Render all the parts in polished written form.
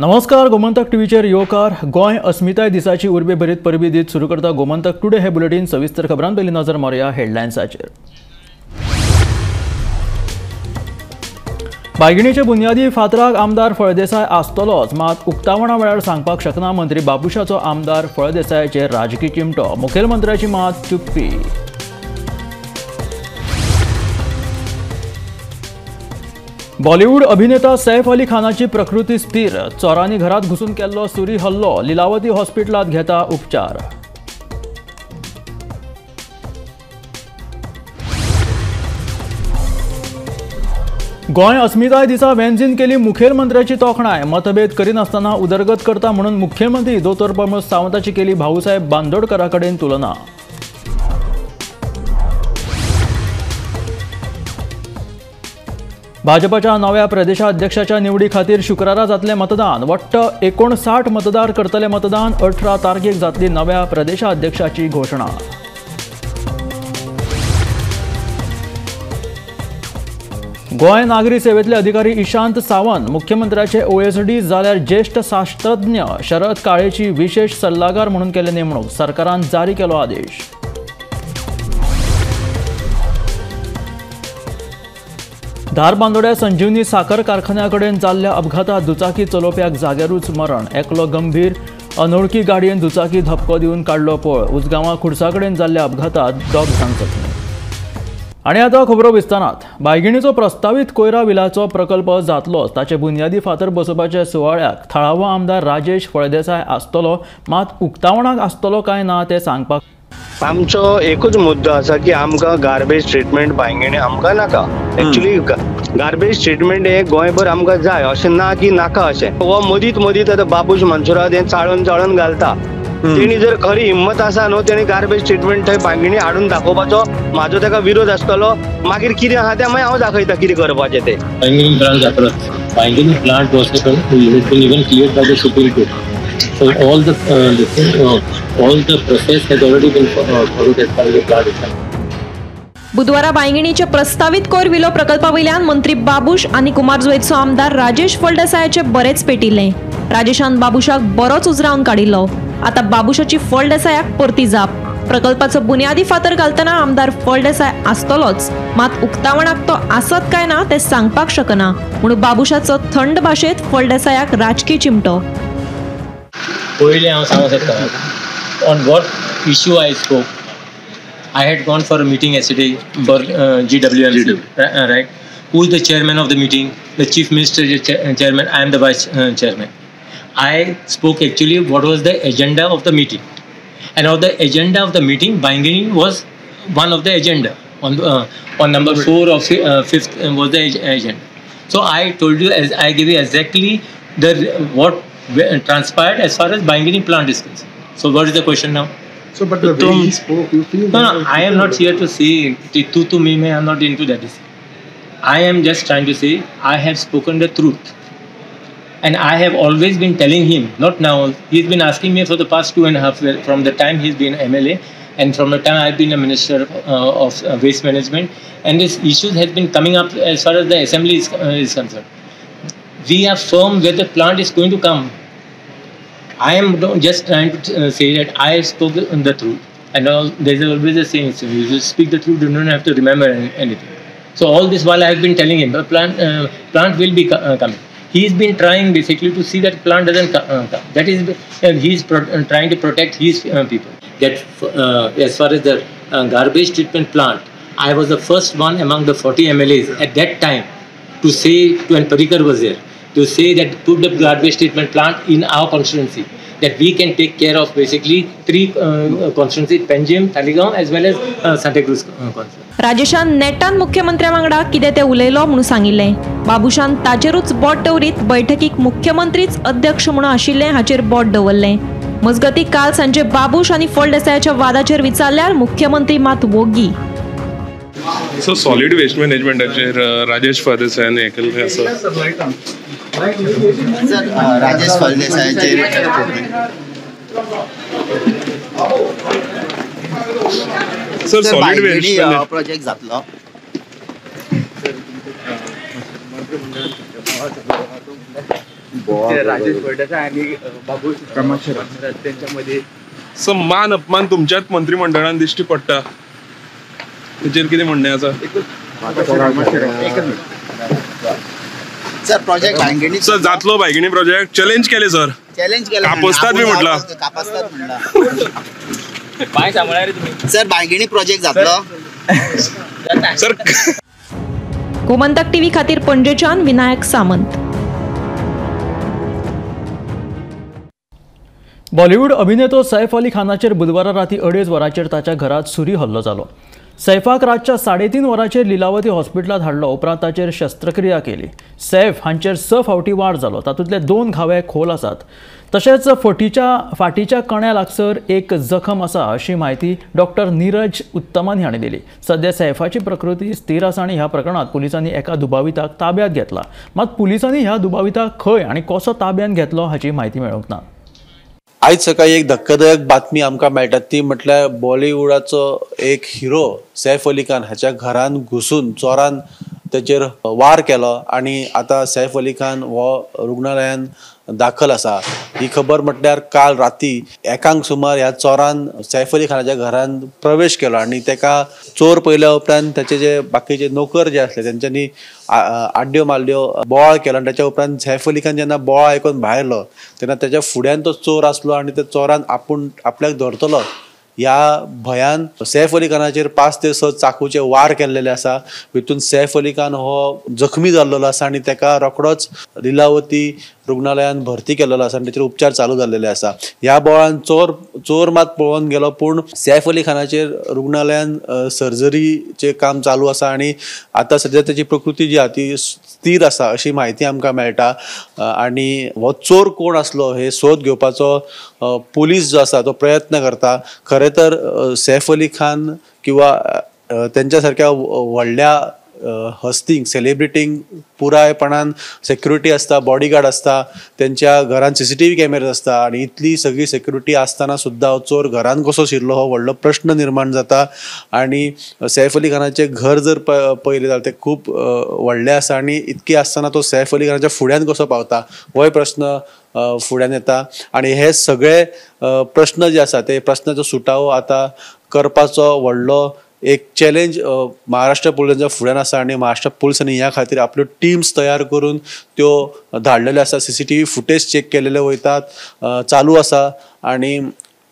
नमस्कार, गोमंतक टीव्हीचेर येवकार. गोंय अस्मिताय दिसाची उर्बे भरीत परबी दीत सुरू करता गोमंतक टुडे हे बुलेटिन. सविस्तर खबरां पयली नजर मारूया हेडलायन्साचेर. बायगिणीचे बुन्यादी फातराक आमदार फळदेसाय आसतलोच, मात उक्तावणा वेळार सांगपाक शकना मंत्री बाबुशाचो आमदार फळदेसायाचेर राजकी चिमटो. मुखेलमंत्र्याची मात चुप्पी. बॉलिवूड अभिनेता सैफ अली खानाची प्रकृती स्थिर. चोरांनी घरात घुसून केल्लो सुरी हल्लो. लिलावती हॉस्पिटलात घेता उपचार. गोंय अस्मिताय दिसा वेंचीन केली मुखेलमंत्र्याची तोखणाय. मतभेद करिनासतना उदरगत करता म्हणून मुख्यमंत्री दोतोर प्रमोद सावंताची केली भाऊसाहेब बांदोडकरा कडेन तुलना. भाजपाच्या नव्या प्रदेशाध्यक्षाच्या निवडी खातीर शुक्रारा जातले मतदान. वट्ट 59 मतदार करतले मतदान. 18 तारखेक जातली नव्या प्रदेशाध्यक्षाची घोषणा. गोंय नागरी सेवेतले अधिकारी इशांत सावंत मुख्यमंत्र्याचे OSD जाल्यार ज्येष्ठ शास्त्रज्ञ शरद काळेची विशेष सल्लागार म्हणून केले नेमणूक. सरकारान जारी केलो आदेश. धारबांदोड्या संजीवनी साखर कारखान्याकडेन जाल्ल्या अपघातात दुचाकी चलोवप्याक जाग्यारूच मरण. एकलो गंभीर. अनवळखी गाडयेन दुचाकी धपको दिवन काडलो पळ. उजगांवा खुर्साकडेन जाल्ल्या अपघातात दोग जाण जखमी. आनी आतां खबरो विस्तारांत. बायगिणीचो प्रस्तावित कोयरा विलाचो प्रकल्प जातलोच. ताचे बुन्यादी फातर बसोवपाच्या सुवाळ्याक थळावो आमदार राजेश फळदेसाय आसतलो, मात उक्तावणाक आसतलो काय ना तें सांगपाक. आमचो एकूच मुद्दो आसा की आमकां गार्बेज ट्रिटमेंट बायंगिणी आमकां नाका. एक्चुअली गार्बेज ट्रिटमेंट हे गोंयभर आमकां जाय अशें ना की नाका अशें. हो मदींच आतां बाबूश मनसुरात हें चाळून घालता. तेणी जर खरी हिम्मत आसा न्हू तेणी गार्बेज ट्रिटमेंट थंय बांयगिणी हाडून दाखोवपाचो. म्हाजो ताका विरोध आसतलो. मागीर कितें आहा तें मागीर हांव दाखयता कितें करपाचें तें. बांयगिणी प्लांट जातलो. Bainguinim plant was even cleared by the Supreme Court. So all the process has already been followed as part of the plant itself. बुधवारा बायगिणीचे प्रस्तावित कोयर विलो प्रकल्पावयल्यान मंत्री बाबूश आनी कुमारजुंवेचो आमदार राजेश फळदेसायाचे बरेच पेटिल्ले. राजेशान बाबुशाक बरोच उजरावन काडिल्लो. आता बाबुशाची फळदेसायाक परती जाप. प्रकल्पाचो बुन्यादी फातर घालतना आमदार फळदेसाय आसतलोच, मात उक्तावणाक तो आसत काय ना ते सांगपाक शकना म्हणून बाबुशाचो थंड भाशेत फळदेसायाक राजकी चिमटो. पयलीं हांव सांगूंक सोदतां on what issue I spoke. I had gone for a meeting yesterday for GWMC, right? Who is the chairman of the meeting? The chief minister is chairman. I am the vice chairman. I spoke actually what was the agenda of the meeting, and of the agenda of the meeting, Baingini was one of the agenda. On number 4 or 5th was the agenda. So I told you, as I gave you exactly what transpired as far as Baingini plant is concerned. So what is the question now? So, but the way he spoke, you feel? No, I am not here to say to me. I am not into that. I am just trying to say I have spoken the truth, and I have always been telling him. Not now. He's been asking me for the past 2.5 years, from the time he's been MLA, and from the time I've been a minister of waste management, and this issue has been coming up as far as the assembly is concerned. We are firm where the plant is going to come. I am just trying to say that I spoke the truth. And there's always a saying, so you speak the truth, you don't have to remember anything. So all this while I have been telling him, the plant will be coming. He's been trying basically to see that plant doesn't come. That is, he's trying to protect his people. That as far as the garbage treatment plant, I was the first one among the 40 MLAs at that time to say, when Parikar was there, to say that put the garbage treatment plant in our constituency, that we can take care of basically 3 constituencies, Panjim, Taligaon as well as Santa Cruz constituency. राजेशान नेटान मुख्यमंत्र्या वांगडा कितें ते उलयलो म्हणून सांगिल्लें. बाबुशान ताचेरूच बोट दवरीत बैठकीक मुख्यमंत्रीच अध्यक्ष म्हणून आशिल्ले हाचेर बोट दवरलें. मजगतीं काल सांजे बाबूश आनी फळदेसायाच्या वादाचेर विचारल्यार मुख्यमंत्री मात वोग्गी. सो सॉलिड वेस्ट मॅनेजमेंटाचेर राजेश फळदेसायान हें केल्लें आसा. सर राजेश फळदेसायाचेर सर सॉलिड वेस्ट प्रोजेक्ट जातलो. राजेश फळदेसाय आणि बाबू त्यांच्यामध्ये सो मान अपमान तुमच्याच मंत्रिमंडळान दिश्टी पडटा, तेचेर कितें म्हणणें आसा? सर प्रोजेक्ट भांगणी सर जातलो भायखिणी प्रोजेक्ट चॅलेंज केले सर, चॅलेंज केलं कापस्तात बी म्हटला. पाय सांभाळा रे तुम्ही. सर भांगणी प्रोजेक्ट जातलो सर. गोमंतक टीव्ही खातीर पणजेच्यान विनायक सामंत. बॉलिवूड अभिनेतो सैफ अली खानाचेर बुधवारा राती 2:30 वरांचेर ताच्या घरात सुरी हल्लो जालो. सैफाक रातच्या 3.5 वरांचेर लिलावती हॉस्पिटलांत हाडलो, उपरांत ताचेर शस्त्रक्रिया केली. सैफ हांचेर 6 फावटी वार जालो, तातूंतले 2 घावे खोल आसात. तशेंच फाटीच्या कण्या लागसर एक जखम आसा अशी माहिती डॉक्टर नीरज उत्तमन हांणी दिली. सध्या सैफाची प्रकृती स्थिर आसा आनी ह्या प्रकरणात पुलिसांनी एका दुबाविताक ताब्यांत घेतला. मात पुलिसांनी ह्या दुबाविताक खंय आनी कसो ताब्यांत घेतलो हाची माहिती मेळूंक ना. आज सकाळी एक धक्कादायक बातमी आमकां मेळटा, ती म्हटल्यार बॉलिवूडाचो एक हिरो सैफ अली खान हाच्या घरान घुसून चोरान ताचेर वार केलो आनी आतां सैफ अली खान हो रुग्णालयान दाखल आसा. ही खबर म्हटल्यार काल राती 1 सुमार ह्या चोरान सैफ अली खानाच्या घरान प्रवेश केलो आनी तेका चोर पयल्या उपरांत ताचे जे बाकीचे नोकर जे आसले तेंच्यांनी आड्ड्यो मारल्यो, बोवाळ केलो आनी ताच्या उपरांत सैफ अली खान जेन्ना बोवाळ आयकून भायर येलो तेन्ना ताच्या फुड्यान तो चोर आसलो आनी त्या चोरान आपल्याक धरतलो ह्या भयान सैफ अली खानाचेर 5 ते 6 चाकूचे वार केल्लेले आसा. भितून सैफ अली खान हो जखमी जाल्लो आसा आनी तेका रोखडोच लिलावती रुग्णालयान भरती केलेलो आसा आनी ताचेर उपचार चालू जाल्लेले आसा. ह्या बोळान चोर मात पळोवन गेलो, पूण सैफ अली खानाचेर रुग्णालयान सर्जरीचे काम चालू आसा आनी आतां सध्या ताची प्रकृती जी आहा ती स्थिर आसा अशी माहिती आमकां मेळटा. आनी हो चोर कोण आसलो हे सोद घेवपाचो पुलीस जो आसा तो प्रयत्न करता. खरें तर सैफ अली खान किंवा तेंच्या सारक्या व्हडल्या हस्तींक सेलिब्रिटींक पुरायपणान सेक्युरिटी आसता, बॉडीगार्ड आसता, तेंच्या घरान CCTV कॅमेरा आसता आनी इतली सगळी सेक्युरिटी आसतना सुद्दां हो चोर घरान कसो शिरलो हो व्हडलो प्रश्न निर्माण जाता. आनी सैफ अली खानाचें घर जर पळयलें जाल्यार तें खूब व्हडलें आसा आनी इतकी आसतना तो सैफ अली खानाच्या फुड्यान कसो पावता होय प्रश्न फुड्यान येता. आनी हे सगळे प्रश्न जे आसा ते प्रश्नाचो सुटावो आतां करपाचो व्हडलो एक चॅलेंज महाराष्ट्र पुलिसांच्या फुड्यान आसा आनी महाराष्ट्र पुलिसांनी ह्या खातीर आपल्यो टिम्स तयार करून त्यो धाडलेल्यो आसा. CCTV फुटेज चेक केलेले वयतात, चालू आसा आनी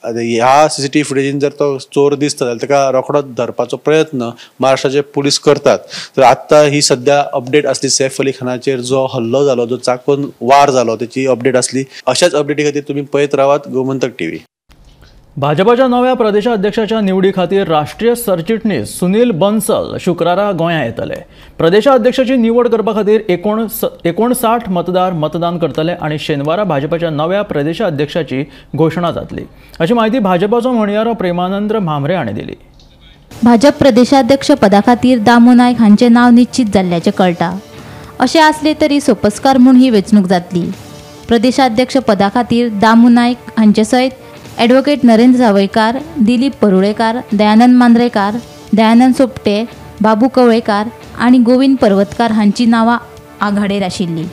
ह्या CCTV फुटेजीन जर तो चोर दिसता जाल्यार ताका रोखडोच धरपाचो प्रयत्न महाराष्ट्राचे पुलीस करतात. तर आत्तां ही सध्या अपडेट आसली सैफ अली खानाचेर जो हल्लो जालो, जो चाकून वार जालो त्याची अपडेट आसली. अशाच अपडेटी खातीर तुमी पळयत रावात गोमंतक TV. भाजपाच्या नव्या प्रदेशाध्यक्षाच्या निवडी खातीर राष्ट्रीय सरचिटणीस सुनील बन्सल शुक्रारा गोंयांत येतले. प्रदेशाध्यक्षाची निवड करपा खातीर 59 मतदार मतदान करतले आनी शेनवारा भाजपाच्या नव्या प्रदेशाध्यक्षाची घोशणा जातली अशी माहिती भाजपाचो म्हणयारो प्रेमानंद म्हामरे हांणी दिली. भाजप प्रदेशाध्यक्ष पदा खातीर दामू नायक हांचें नांव निश्चित जाल्ल्याचें कळटा. अशें आसलें तरी सोपस्कार म्हूण ही वेंचणूक जातली. प्रदेशाध्यक्ष पदा खातीर दामू नायक हांचे सयत ॲडव्होकेट नरेंद्र सावयकार, दिलीप परुळेकार, दयानंद मांद्रेकार, दयानंद सोपटे, बाबू कवळेकार आनी गोविंद पर्वतकार हांची नांवां आघाडेर आशिल्लीं.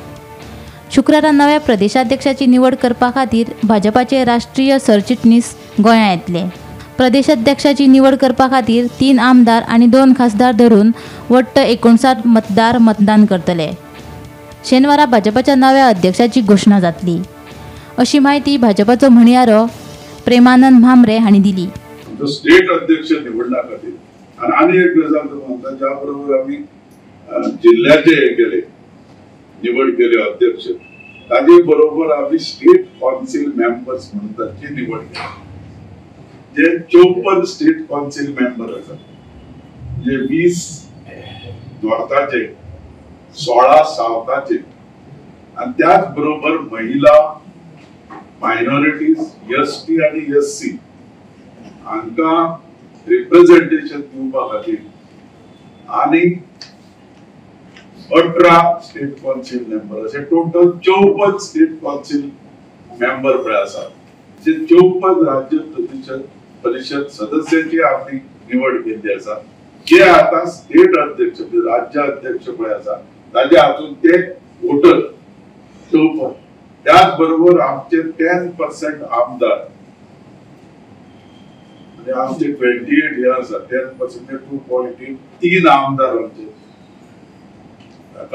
शुक्रारा नव्या प्रदेशाध्यक्षाची निवड करपा खातीर भाजपाचे राष्ट्रीय सरचिटणीस गोंयांत येतले. प्रदेशाध्यक्षाची निवड करपा खातीर 3 आमदार आनी 2 खासदार धरून वट्ट 59 मतदार मतदान करतले. शेनवारा भाजपाच्या नव्या अध्यक्षाची घोशणा जातली अशी माहिती भाजपाचो म्हणयारो प्रेमानंद म्हामरे हांणी दिली. स्टेट अध्यक्ष निवडणा खातीर आनी एक गजाल म्हणटा, ज्या बरोबर आमी जिल्ह्याचे हे केले निवड केले अध्यक्ष, ताजे बरोबर आमी स्टेट काउन्सिल मेंबर्स म्हणटा ती निवड केली. जे 54 स्टेट काउन्सिल मेंबर आसात, जे 20 नॉर्थाचे, 16 सावथाचे आणि त्याच बरोबर महिला, मायनॉरिटीज, ST आणि SC हांकां रिप्रेझेंटेशन दिवपा खातीर आनी 18 स्टेट काउन्सिल मेंबर असे टोटल 54 स्टेट काउन्सिल मेंबर पळय आसात. जे 54 राज्य परिषद सदस्याची आमी निवड केल्ली आसा. जे आता स्टेट अध्यक्ष राज्य अध्यक्ष पळय आसा ताजे हातून ते वोटर 54 त्याच बरोबर आमचे 10% आमदार आणि आमचे 28 हे आसा 10% 2.3 आमदार आमचे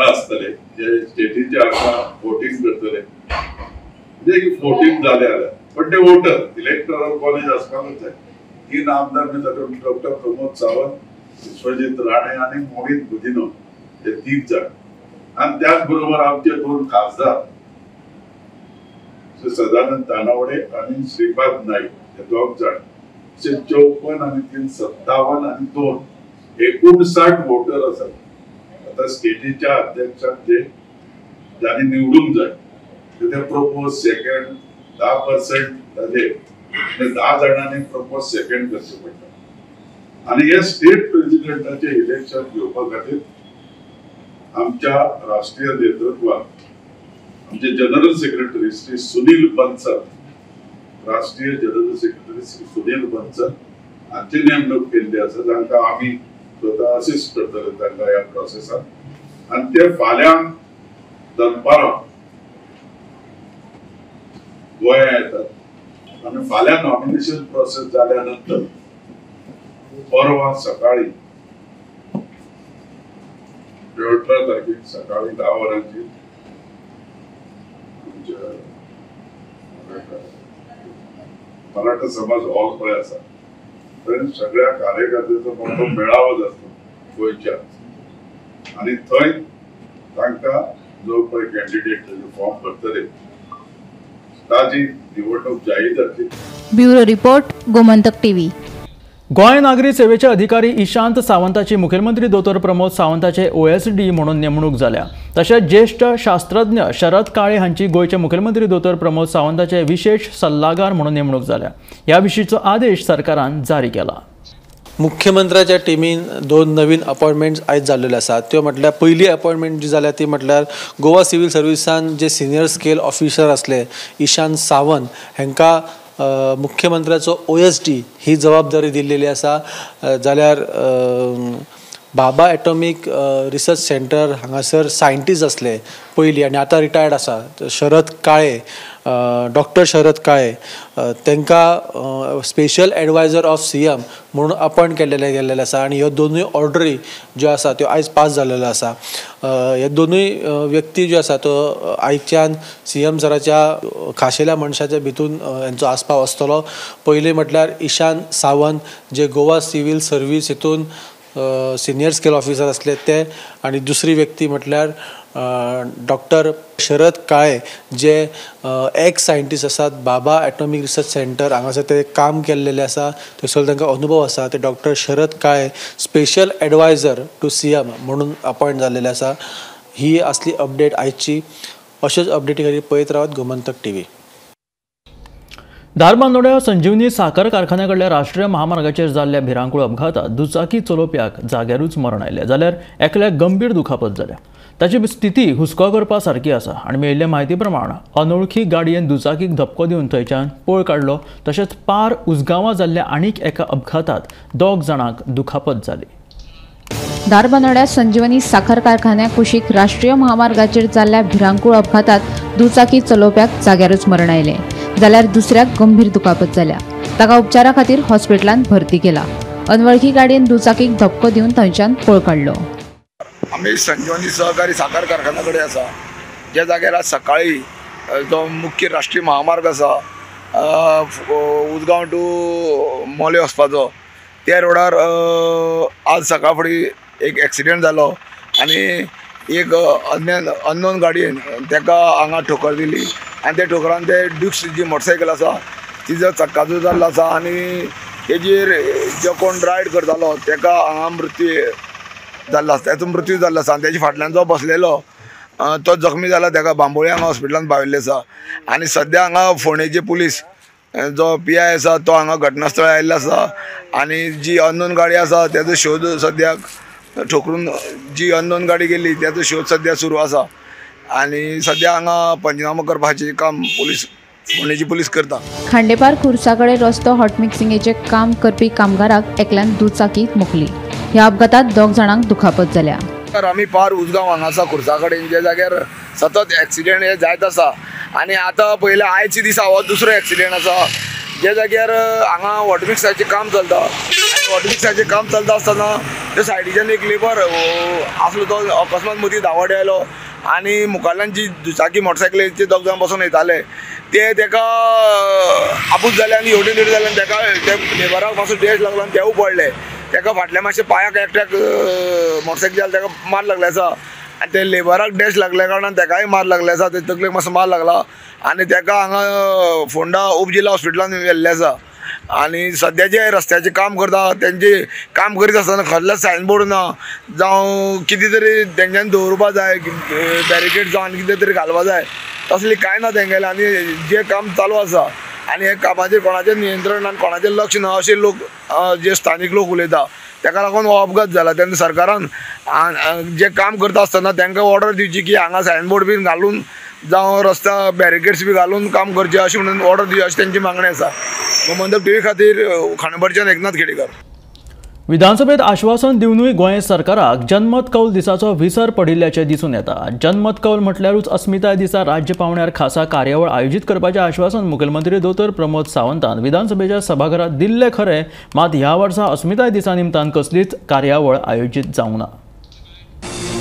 आसतले जे स्टेटीचे आमकां वोटिंग करतले म्हणजे वोटिंग जाले पण ते वोटर इलेक्टोरल कॉलेज आसपाकूच जाय 3 आमदार मी तातूंत डॉक्टर प्रमोद सावंत, विश्वजीत राणे आणि मोहित बुदिनो हे 3 जण आणि त्याच बरोबर आमचे 2 खासदार श्री सदानंद तानावडे आणि श्रीपाद नाईक हे 2 जण 54 आणि 3 57 आणि 2 59 वोटर असतात। आता स्टेटीच्या अध्यक्षाक जे ज्यांनी निवडून जाय ते प्रपोज सेकंड 10% झाले 10 जणांनी प्रपोज सेकंड करचे पडटा आणि हे स्टेट प्रेसिडेंटाचे इलेक्शन घेवपा खातीर आमच्या राष्ट्रीय नेतृत्वात आमचे जनरल सेक्रेटरी श्री सुनील बन्सल, राष्ट्रीय जनरल सेक्रेटरी श्री सुनील बन्सल हांची नेमणूक केल्ली आसा जांकां आमी स्वता असिस्ट करतले तांकां ह्या प्रोसेसात आणि ते फाल्यां दनपारां गोंया येतात आणि फाल्यां नॉमिनेशन प्रोसेस जाल्या नंतर परवा सकाळी 18 तारखेक सकाळी 10 वरांचेर मराठा समाज हॉल पळय आसा थंय सगळ्या कार्यकर्त्यांचो मोठो मेळावो जातलो गोंयच्या आणि थंय तांकां जो पळय कॅन्डिडेट फॉर्म भरतले ताजी निवडणूक जाहीर जातली। Bureau report Gomantak TV. Goa नागरी सेवेचे अधिकारी इशांत सावंताची मुखेलमंत्री दोतोर प्रमोद सावंताचे OSD म्हणून नेमणूक जाल्या। तशेंच ज्येष्ठ शास्त्रज्ञ शरद काळे हांची गोंयचे मुखेलमंत्री दोतोर प्रमोद सावंताचे विशेष सल्लागार म्हणून नेमणूक जाल्या। ह्या विशींचो आदेश सरकारान जारी केला। मुख्यमंत्र्याच्या टीमीन 2 नवीन अपॉइंटमेंट्स आयज जाल्ल्यो आसात। त्यो म्हटल्यार पयली अपॉइंटमेंट जी जाल्या ती म्हटल्यार गोवा सिव्हिल सर्विसान जे सिनियर स्केल ऑफिसर आसले इशांत सावंत हांकां मुख्यमंत्र्याचो OSD ही जबाबदारी दिल्लेली आसा। जाल्यार बाबा एटॉमिक रिसर्च सेंटर हांगासर सायंटिस्ट असले पयलीं आणि आता रिटायर्ड आसा शरद काळे, डॉक्टर शरद काळे तांकां स्पेशल एडवायझर ऑफ CM म्हणून अपॉइंट गेल्लेले आसा आणि ह्यो दोनूय ऑर्डरी ज्यो आसा त्यो आयज पास जाल्ल्यो आसा। हे दोनूय व्यक्ती ज्यो आसा तो आयच्यान CM सराच्या खाशेल्या मनशाच्या भितून हांचो आस्पाव आसतलो। पयलीं म्हटल्यार इशांत सावंत जे गोवा सिव्हिल सर्वीस हितून सिनियर स्केल ऑफिसर असले ते आणि दुसरी व्यक्ती म्हटल्यार डॉक्टर शरद काळे जे एक्स सायंटिस्ट आसात बाबा एटॉमिक रिसर्च सेंटर हांगासर ते काम केल्लेले आसा थंयसर तांकां अनुभव आसा। ते doctor Sharad Kale special advisor to CM म्हणून अपॉइंट जाल्लेले आसा। ही असली अपडेट आयची। अशेच अपडेटी खातीर पळयत रावत गोमंतक टीव्ही। धारबांदोड्या संजीवनी साखर कारखान्याकडल्या राष्ट्रीय महामार्गाचेर जाल्ल्या भिरांकूळ अपघातात दुचाकी चलोवप्याक जाग्यारूच मरण आयलें जाल्यार एकल्याक गंभीर दुखापत जाल्या। ताची स्थिती हुस्को करपा सारकी आसा आनी मेळिल्ल्या म्हायती प्रमाण अनवळखी गाडयेन दुचाकीक धपको दिवन थंयच्यान पळ काडलो। तशेंच पार उसगांवां जाल्ल्या आनीक एका अपघातात 2 जाणांक दुखापत जाली। धारबांदोड्या संजीवनी साखर कारखान्या कुशीक राष्ट्रीय महामार्गाचेर जाल्ल्या भिरांकूळ अपघातात दुचाकी चलोवप्याक जाग्यारूच मरण आयलें जाल्यार दुसऱ्याक गंभीर दुखापत जाल्या। ताका उपचारा खातीर हॉस्पिटलांत भरती केला। अनवळखी गाडयेन दुचाकीक धपको दिवन थंयच्यान पळ काडलो। आम्ही संजीवनी सहकारी साखर कारखान्याकडे आसा ज्या जाग्यार आज सकाळी जो मुख्य राष्ट्रीय महामार्ग आसा उदगांव टू मोले वचपाचो त्या रोडार आज सकाळ फुडें एक एक्सिडेंट जालो आणि एक अननोन गाडयेन ताका हांगा ठोकर दिली आणि त्या ठोकरान ते ड्युक्स जी मोटरसायकल आसा तिजो चक्काचूर जाल्लो आसा आणि तेजेर जो कोण रायड करतालो ताका हांगा मृत्यू जाल्लो आसा ताचो मृत्यू जाल्लो आसा। तेच्या फाटल्यान जो बसलेलो तो जखमी जाला ताका बांबोळी हांगा हॉस्पिटलांत पाविल्ले आसा आणि सद्या हांगा फोंडेचे पुलीस जो PI आसा तो हांगा घटनास्थळी आयिल्लो आसा आणि जी अननोन गाडी आसा तेजो शोध सद्याक ठोकरून जी अननोन गाडी गेली तेजो शोध सद्या सुरू आसा आणि सद्या हांगा पंचनामा करपाचें काम पुलीस फोंडेची पुलीस करता। खांडेपार खुर्साकडे रस्तो हॉट मिक्सिंगेचे काम करपी कामगाराक एकल्यान दुचाकी मोखली। ह्या अपघातात 2 जाणांक दुखापत जाल्या। आमी पार उसगांव हांगासा खुर्सा कडेन ज्या जाग्यार सतत एक्सिडेंट हे जायत आसा आनी आतां पयलें आयचे दीस हो दुसरो एक्सिडेंट आसा जे जाग्यार हांगा वॉटर मिक्साचें काम चलता आनी वॉटर मिक्साचें काम चलता आसतना त्या सायडीच्यान एक लेबर आसलो तो अकस्मात मदीं धांवड आयलो आनी मुखारल्यान जी दुचाकी मोटरसायकलीचेर दोग जाण बसून येताले ते तेका आपूस जाले आनी हेवटेन तेवटेन जाले आनी तेका त्या लेबराक मातसो डॅश लागलो आनी तेवूय पडले तेका फाटल्या मातशें पांयाक एकट्याक मोटरसायकल जाले तेका मार लागले आसा आनी ते लेबराक डॅश लागल्या कारणान तेकाय मार लागले आसा ते तकलेक मातसो मार लागला आनी तेका हांगा फोंडा उपजिल्हा हॉस्पिटलान व्हेल्ले आसा आनी सद्या जे रस्त्याचें काम करता तेंचे काम करीत आसतना खसलें सायनबोर्ड ना जावं कितें तरी तेंच्यांनी दवरपा जाय बॅरिकेड जावन कितें तरी घालपा जाय तसलें कांय ना तेंगेलें आनी जें काम चालू आसा आनी हे कामाचेर कोणाचें नियंत्रण आनी कोणाचें लक्ष ना अशें लोक जे स्थानीक लोक उलयता तेका लागून हो अपघात जाला तेन्ना सरकारान जे काम करता आसतना तांकां ऑर्डर दिवची की हांगा सायनबोर्ड बीन घालून जावं रस्ता बॅरिकेड्स बी घालून काम करचें अशें म्हणून ऑर्डर दिवची अशी तेंची मागणी आसा गोमंतक टीव्ही खातीर खांडेपारच्यान एकनाथ खेडेकर. विधानसभेत आश्वासन दिवनूय गोंय सरकाराक जनमत कौल दिसाचो विसर पडिल्ल्याचे दिसून येता. जनमत कौल म्हटल्यारूच अस्मिताय दिसा राज्य पावण्यार खासा कार्यावळ आयोजीत करपाचें आश्वासन मुखेलमंत्री दोतोर प्रमोद सावंतान विधानसभेच्या सभाघरात दिल्ले खरें, मात ह्या वर्सा अस्मिताय दिसा निमतान कसलीच कार्यावळ आयोजीत जावंक ना.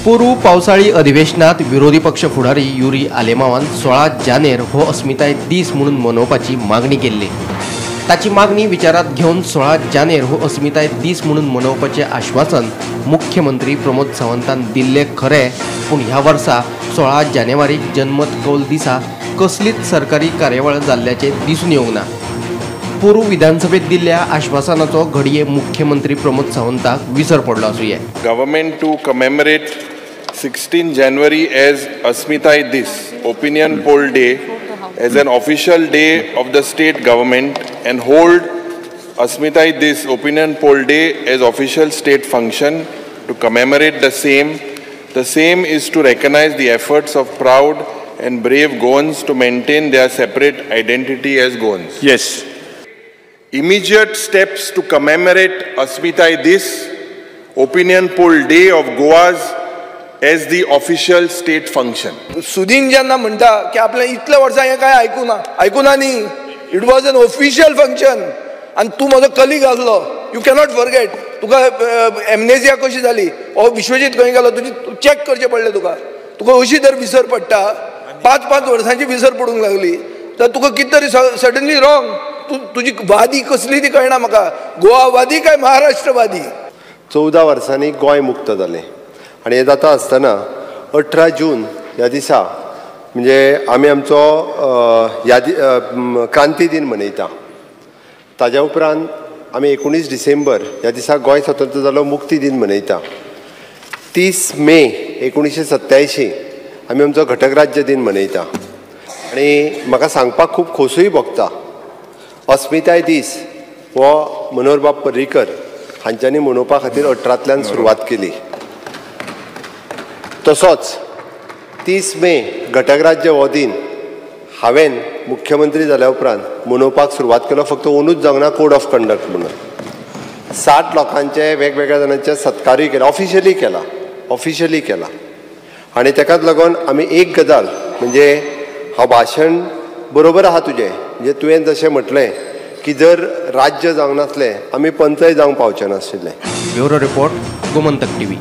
पोरू पावसाळी अधिवेशनात विरोधी पक्ष फुडारी युरी आलेमावान 16 जानेर हो अस्मिताय दीस म्हणून मनोवपाची मागणी केल्ली. ताची मागणी विचारात घेवन 16 जानेर हो अस्मिताय दीस म्हणून मनोवपाचें आश्वासन मुख्यमंत्री प्रमोद सावंतान दिल्ले खरें, पूण ह्या वर्सा 16 जानेवारीक जनमत कौल दिसा कसलीच सरकारी कार्यावळ जाल्ल्याचें दिसून येवंक ना. पोरू विधानसभेत दिल्ल्या आश्वासनाचो घडये मुख्यमंत्री प्रमोद सावंताक विसर पडलो आसूंये. Government to commemorate 16 January as Asmitai Dis, opinion poll day, as an official day of the state government and hold Asmitai Dis opinion poll day as official state function to commemorate the same. The same is to recognize the efforts of proud and brave Goans to maintain their separate identity as Goans. Yes. Immediate steps to commemorate Asmitai Dis, opinion poll day of Goa's as the official state function. Sudin जेन्ना म्हणटा की आपल्या इतल्या वर्सां हें काय आयकुना न्ही, it was an official function आनी तूं म्हजो कलीग आसलो, you cannot forget. Tuka amnesia कशी जाली, हो विश्वजीत खंय गेलो, तुजी चॅक करचें पडलें तुका अशी जर विसर पडटा, 5-5 वर्सांची विसर पडूंक लागली तर तुका कितें तरी सडनली रॉंग. तुजी वादी कसली ती कळना म्हाका, गोवावादी काय महाराष्ट्रवादी. 14 वर्सांनी गोंय मुक्त जालें आनी हें जाता आसतना 18 जून ह्या दिसा म्हणजे आमी आमचो क्रांती दिन मनयता. ताज्या उपरांत आमी 19 डिसेंबर ह्या दिसा गोंय स्वतंत्र जालो मुक्ती दिन मनयता. 30 मे 1987 आमी आमचो घटक राज्य दिन मनयता. आनी म्हाका सांगपाक खूब खोसूय भोगता, अस्मिताय दीस हो मनोहरबाब पर्रीकर हांच्यांनी मनोवपा खातीर 18तल्यान सुरवात केली. तसोच 30 मे घटक राज्य हो दिन हांवें मुख्यमंत्री जाल्या उपरांत मनोवपाक सुरवात केलो, फक्त ओनूच जावंक ना, कोड ऑफ कंडक्ट म्हणून. 60 लोकांचे वेगवेगळ्या जाणांचे सत्कारूय केला, ऑफिशियली केला. आनी तेकाच लागून आमी एक गजाल म्हणजे हांव भाशण बरोबर आहा तुजें, म्हणजे तुवें जशें म्हटलें की जर राज्य जावंक नासलें आमी पंचय जावंक पावचे नाशिल्ले. Bureau report, Gomantak TV.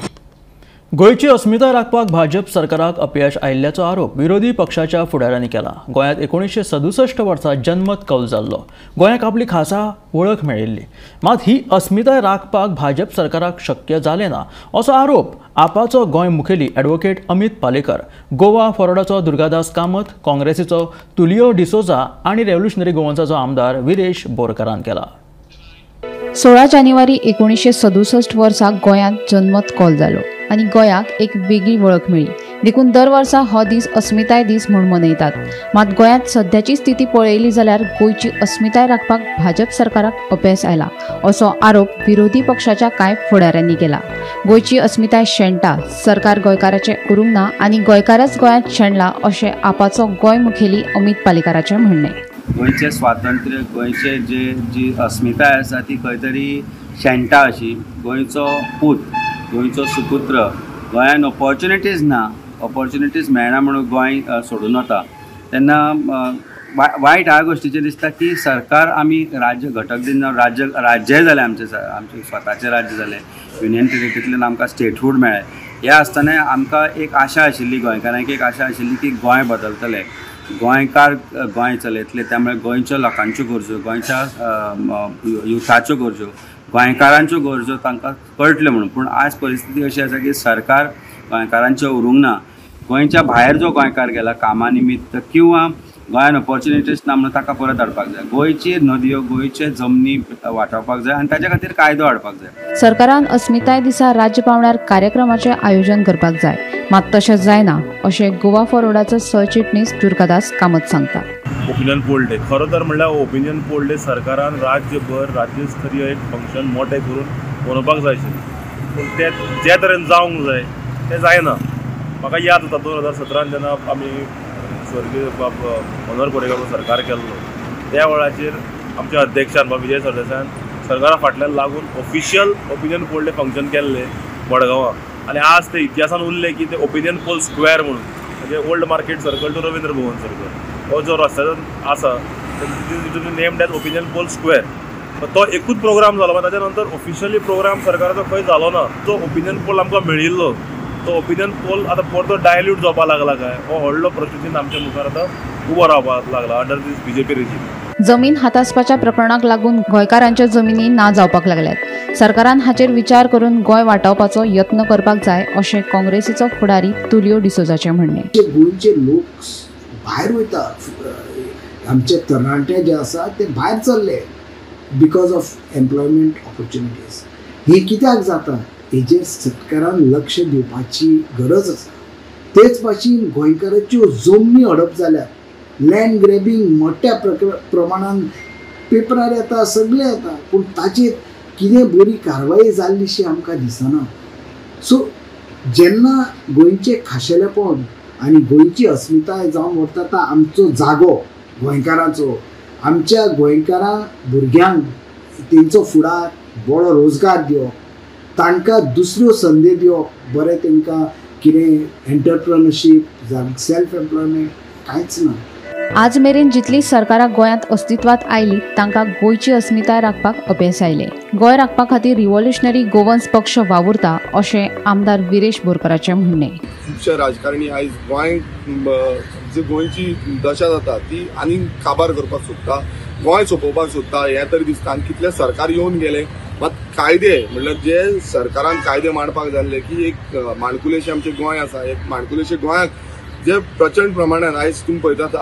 गोंयची अस्मिताय राखपाक भाजप सरकाराक अपयश आयिल्ल्याचो आरोप विरोधी पक्षाच्या फुडाऱ्यांनी केला. गोंयांत 1967 वर्सा जनमत कौल जाल्लो. गोंयाक आपली खासा वळख मेळिल्ली, मात ही अस्मिताय राखपाक भाजप सरकाराक शक्य जालें ना असो आरोप आपाचो गोंय मुखेली ॲडव्होकेट अमित पालेकर, गोवा फॉरवर्डाचो दुर्गादास कामत, काँग्रेसीचो तुलियो डिसोजा आनी रेव्होल्युशनरी गोवन्साचो आमदार विरेश बोरकारान केला. 16 जानेवारी 1967 वर्सा गोंयांत जनमत कौल जालो आनी गोंयाक एक वेगळी वळख मेळ्ळी. देखून दर वर्सा हो दीस अस्मिताय दीस म्हूण मनयतात. मात गोंयांत सद्याची स्थिती पळयली जाल्यार गोंयची अस्मिताय राखपाक भाजप सरकाराक अपयश आयला असो आरोप विरोधी पक्षाच्या कांय फुडाऱ्यांनी केला. गोंयची अस्मिताय शेणटा, सरकार गोंयकाराचें उरूंक ना आनी गोंयकाराच गोंयांत शेणला अशें आपाचो गोंय मुखेली अमित पालेकराचें म्हणणें. गोंयचें स्वातंत्र्य, गोंयचे जी अस्मिताय आसा ती खंय तरी शेणटा अशी. गोंयचो पूत, गोंयचो सुपुत्र, गोंयान ऑपॉर्च्युनिटीज ना, ऑपॉर्च्युनिटीज मेळना म्हणून गोंय सोडून वता. तेन्ना वायट ह्या गोष्टीचेर दिसता की सरकार आमी राज्य घटक दिन राज्य जालें आमचे स्वताचें राज्य जालें, युनियन टेरिटरींतल्यान आमकां स्टेटहूड मेळ्ळें. हे आसतना आमकां एक आशा आशिल्ली, गोंयकारांक एक आशा आशिल्ली की गोंय बदलतलें, गोंयकार गोंय चलयतले. त्यामुळे गोंयच्या लोकांच्यो गरजो, गोंयच्या युथाच्यो गरजो, गोंयकारांच्यो गरजो तांकां कळटल्यो म्हणून. पूण आज परिस्थिती अशी आसा की सरकार गोंयकारांचें उरूंक ना. गोंयच्या भायर जो गोंयकार गेला कामा निमित्त किंवा गोंयान ऑपॉर्च्युनिटीज ना म्हणून ताका परत हाडपाक जाय. गोंयची नदयो, गोंयचे जमनी वाटावपाक जाय आनी ताच्या खातीर कायदो हाडपाक जाय. सरकारान अस्मिताय दिसा राज्य पावण्यार कार्यक्रमाचें आयोजन करपाक जाय, मात तशें जायना अशें गोवा फॉरवर्डाचो सरचिटणीस दुर्गादास कामत सांगता. ओपिनियन पोल डे खरो तर म्हणल्यार ओपिनियन पोल डे सरकारान राज्यभर राज्यस्तरीय एक फंक्शन मोठें करून मनोवपाक जाय आशिल्लें. पूण तें जे तरेन जावंक जाय तें जायना. म्हाका याद जाता 2017 जेन्ना आमी स्वर्गीय मनोहर पर्रीकर सरकार केल्लो त्या वेळाचेर आमच्या अध्यक्षान विजय सरदेसायान सरकारा फाटल्यान लागून official opinion poll day function केल्लें मडगांवां. आनी आज ते इतिहासान उरले की ते ओपिनियन पोल स्क्वेअर म्हणून, म्हणजे old market circle to Ravindra Bhavan circle हो जो रस्त्याचो आसा named as opinion poll square. तो एकूच प्रोग्राम जालो, ताच्या नंतर ऑफिशियली प्रोग्राम सरकाराचो खंय जालो ना. जो ओपिनियन पोल आमकां मेळिल्लो तो ओपिनियन पोल आतां परतो डायल्यूट जावपाक लागला काय हो व्हडलो प्रश्न आमच्या मुखार आतां उबो रावपाक लागला अंडर दीस बीजेपी रेजीम. जमीन हातासपाच्या प्रकरणाक लागून गोंयकारांच्या जमिनी ना जावपाक लागल्यात. सरकारान हाचेर विचार करून गोंय वाटावपाचो यत्न करपाक जाय अशें काँग्रेसीचो फुडारी तुलियो डिसोजाचें म्हणणें. गोंयचे लोक भायर वयता, आमचे तरणाटे जे आसा ते भायर चल्ले बिकॉज ऑफ एम्प्लॉयमेंट ऑपॉर्च्युनिटीज. हे कित्याक जाता हेजेर सरकारान लक्ष दिवपाची गरज आसा. तेच भाशेन गोंयकाराच्यो जमनी हडप जाल्यात, लँड ग्रॅबिंग मोठ्या प्रमाणान पेपरार येता, सगळे येता, पूण ताचेर कितें बरी कारवाई जाल्लीशी आमकां दिसना. सो जेन्ना गोंयचें खाशेलेपण आनी गोंयची अस्मिताय जावन व्हरता आमचो जागो गोंयकारांचो, आमच्या गोंयकारां भुरग्यांक तेंचो फुडार बरो रोजगार दिवप, तांकां दुसऱ्यो संदी दिवप, बरें तांकां कितें एंटरप्रेन्योरशीप सेल्फ एम्प्लॉयमेंट कांयच ना. आज मेरेन जितली सरकारां गोंयांत अस्तित्वात आयली तांकां गोंयची अस्मिताय राखपाक अपेस आयले. गोंय राखपा खातीर रिव्होल्युशनरी गोवन्स पक्ष वावुरता अशें आमदार विरेश बोरकाराचें म्हणणें. खुबशे राजकारणी आयज गोंय जी गोंयची दशा जाता ती आनी काबार करपाक सोदता, गोंय सोंपोवपाक सोदता. हें तरी दिसता. आनी कितले सरकार येवन गेले, मात कायदे म्हणल्यार जे सरकारान कायदे मांडपाक जाल्ले की एक माणकुलेशें आमचें गोंय आसा, एक माणकुलेशें गोंयाक जे प्रचंड प्रमाणान आयज तुमी पळयतात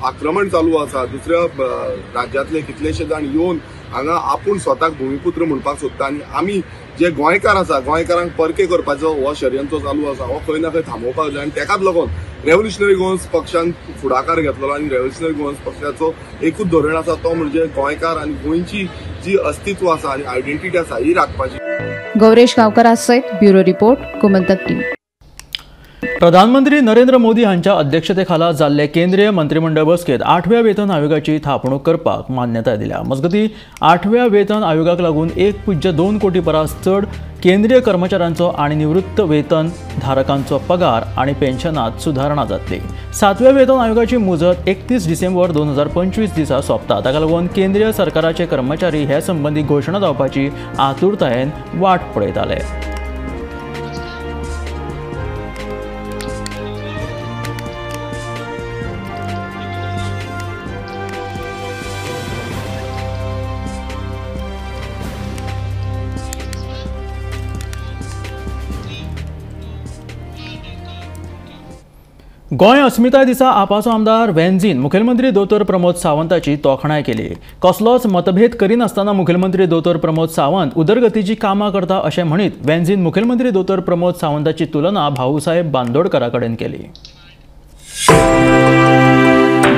आक्रमण चालू आसा. दुसऱ्या राज्यांतले कितलेशे जाण येवन हांगा आपूण स्वताक भुमिपुत्र म्हणपाक सोदता. आनी आमी जे गोंयकार आसा गोंयकारांक परके करपाचो हो षडयंत्र चालू आसा, हो खंय ना खंय थांबोवपाक जाय. आनी तेकाच लागून रेव्होल्युशनरी गोवन्स पक्षान फुडाकार घेतलो आनी रेव्होल्युशनरी गोवन्स पक्षाचो एकूच धोरण आसा तो म्हणजे गोंयकार आनी गोंयची जी अस्तित्व आसा आनी आयडेंटिटी आसा ही राखपाची. गौरेश गांवकारा सयत ब्युरो रिपोर्ट गोमंतक टीव्ही. प्रधानमंत्री नरेंद्र मोदी हांच्या अध्यक्षतेखाला जाल्ले केंद्रीय मंत्रिमंडळ बसकेत 8व्या वेतन आयोगाची थापणूक करपाक मान्यताय दिल्या. मजगतीं 8व्या वेतन आयोगाक लागून 1.2 कोटी परस चड केंद्रीय कर्मचाऱ्यांचो आनी निवृत्त वेतन धारकांचो पगार आनी पेन्शनांत सुदारणा जातली. 7व्या वेतन आयोगाची मुजत 31 डिसेंबर 2025 दिसा सोंपता. ताका लागून केंद्रीय सरकाराचे कर्मचारी हे संबंधी घोशणा जावपाची आतुरतायेन वाट पळयताले. गोंय अस्मिताय दिसा आपाचो आमदार वेंझीन मुखेलमंत्री दोतोर प्रमोद सावंताची तोखणाय केली. कसलोच मतभेद करिनासतना मुखेलमंत्री दोतोर प्रमोद सावंत उदरगतीची कामां करता अशें म्हणीत वेंझीन मुखेलमंत्री दोतोर प्रमोद सावंताची तुलना भाऊसाहेब बांदोडकरा कडेन केली.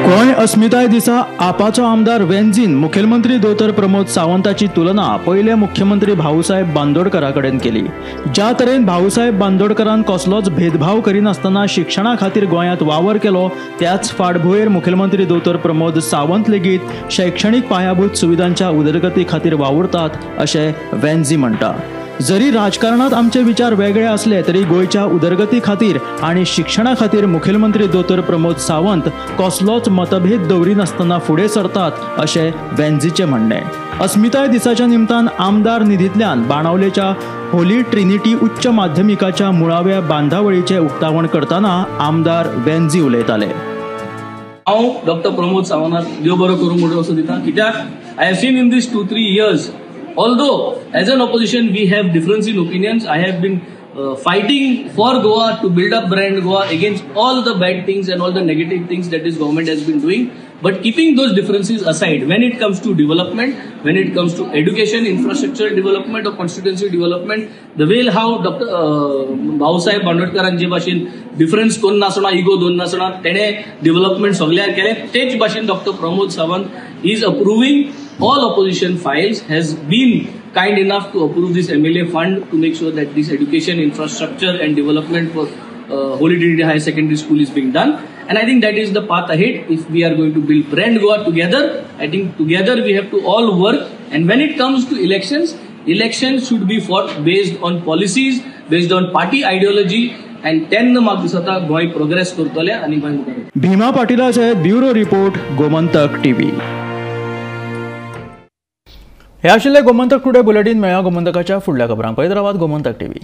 गोंय अस्मिताय दिसा आपाचो आमदार वेंझीन मुखेलमंत्री दोतोर प्रमोद सावंताची तुलना पयले मुख्यमंत्री भाऊसाहेब बांदोडकरा कडेन केली. ज्या तरेन भाऊसाहेब बांदोडकरान कसलोच भेदभाव करिनासतना शिक्षणा खातीर गोंयांत वावर केलो त्याच फाटभुंयेर मुखेलमंत्री दोतोर प्रमोद सावंत लेगीत शैक्षणीक पायाभूत सुविधांच्या उदरगती खातीर वावुरतात अशें वेंझी म्हणटा. जरी राजकारणात आमचे विचार वेगळे असले तरी गोयच्या उदरगती खातीर आणि शिक्षणा खातीर मुखेलमंत्री दोतोर प्रमोद सावंत कसलोच मतभेद दवरिनासतना फुडें सरतात अशें वेंझीचें म्हणणें. अस्मिताय दिसाच्या निमतान आमदार निधींतल्यान बाणावलेच्या होली ट्रिनिटी उच्च माध्यमिकाच्या मुळाव्या बांधावळीचें उक्तावण करतना आमदार वेंझी उलयताले. हांव डॉक्टर प्रमोद सावंताक देव बरो करूं म्हणून असो दिता, कित्याक I have seen in these 2-3 years, although as an opposition we have difference in opinions, I have been fighting for Goa to build up brand Goa against all the bad things and all the negative things that this government has been doing. But keeping those differences aside, when it comes to development, when it comes to education, infrastructure development or constituency development, the way how Dr. Bhausaheb बांदोडकरांचे भाशेन difference कोण नासना, ego दोन नासना, तेणे development सगळ्याक केले. तेच भाशेन doctor Pramod Sawant is approving all opposition files, has been kind enough to approve this MLA fund to make sure that this education, infrastructure and development for Holy Trinity Higher Secondary School is being done. And I think that is the path ahead. If we are going to build brand Goa together, I think together we have to all work. And when it comes to elections, elections should be fought based on policies, based on party ideology. And then म्हाका दिसता Goa progress करतले आनी गोंय मुखार. भीमा पाटीलाचे bureau report, Gomantak TV. हे आशिल्ले Gomantak today bulletin. मेळ्या गोमंतकाच्या फुडल्या खबरांक. हैदराबाद गोमंतक टीव्ही.